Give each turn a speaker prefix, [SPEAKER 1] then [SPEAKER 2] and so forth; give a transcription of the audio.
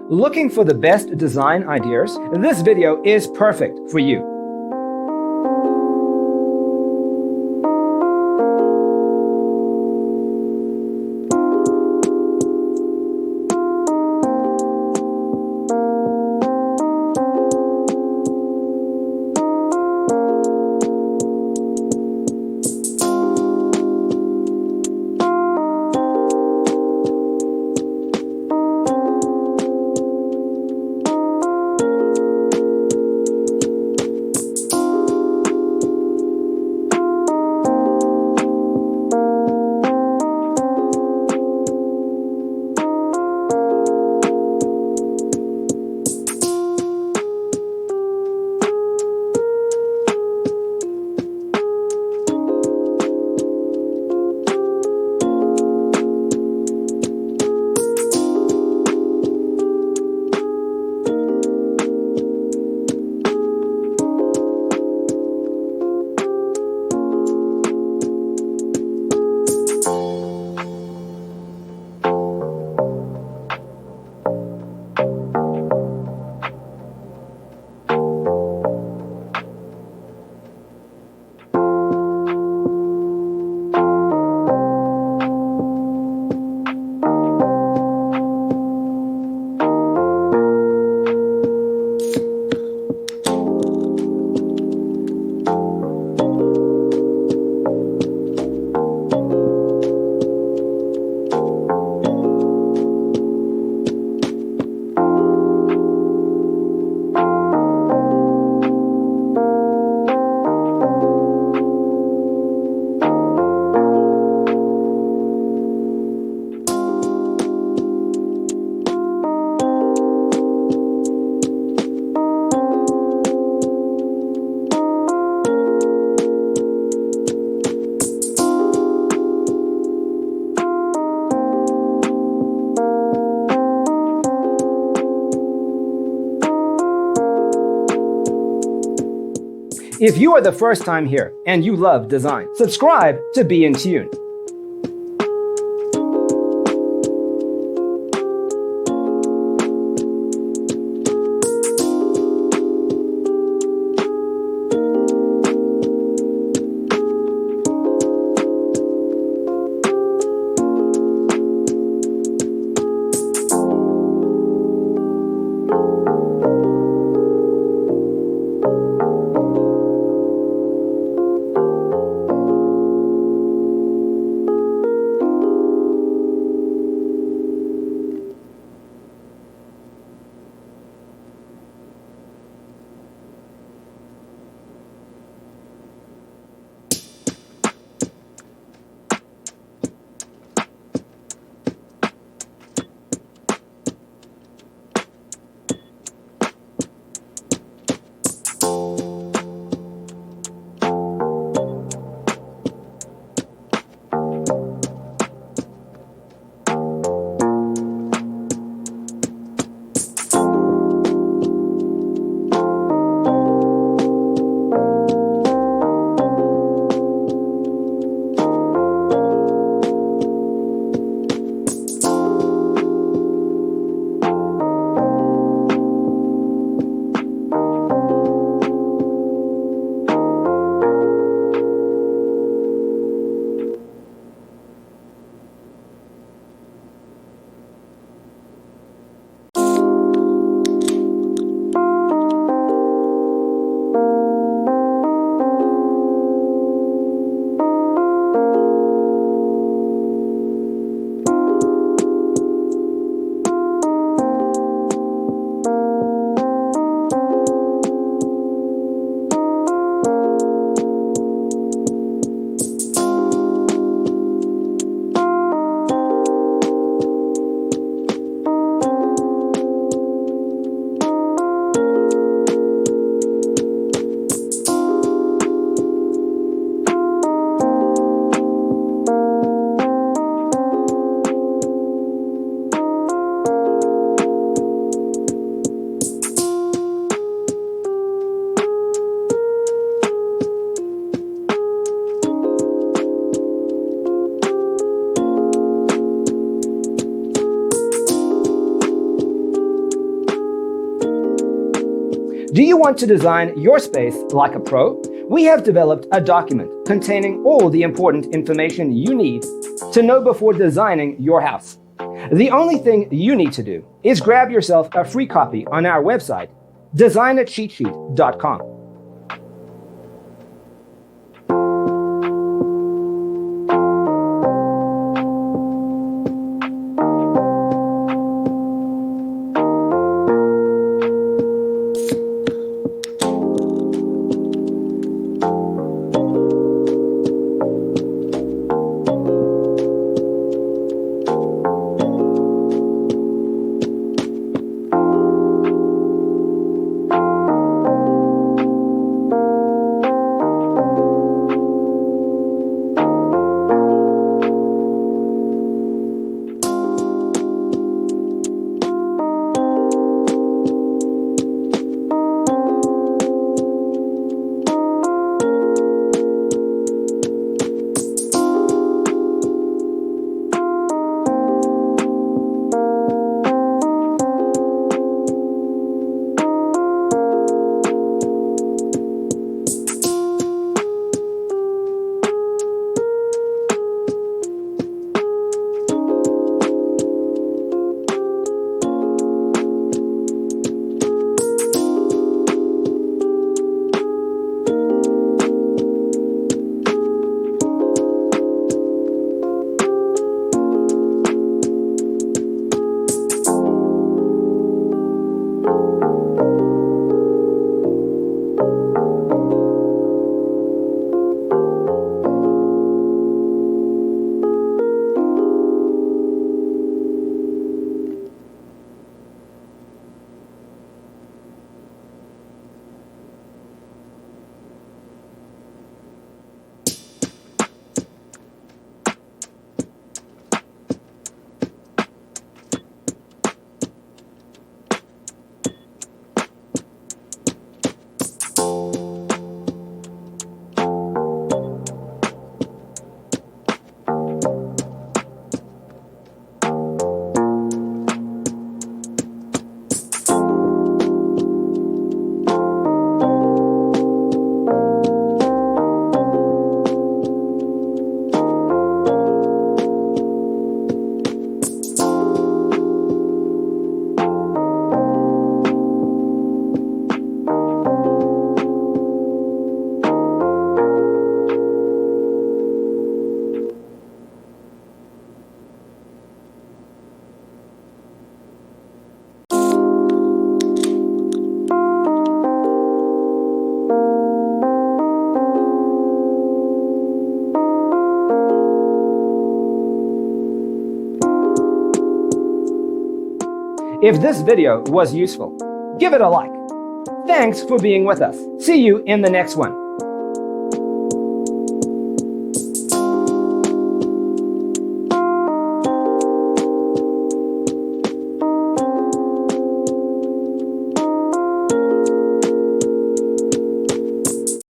[SPEAKER 1] Looking for the best design ideas? This video is perfect for you. If you are the first time here and you love design, subscribe to be in tune. Do you want to design your space like a pro? We have developed a document containing all the important information you need to know before designing your house. The only thing you need to do is grab yourself a free copy on our website, designacheatsheet.com. If this video was useful, give it a like. Thanks for being with us. See you in the next one.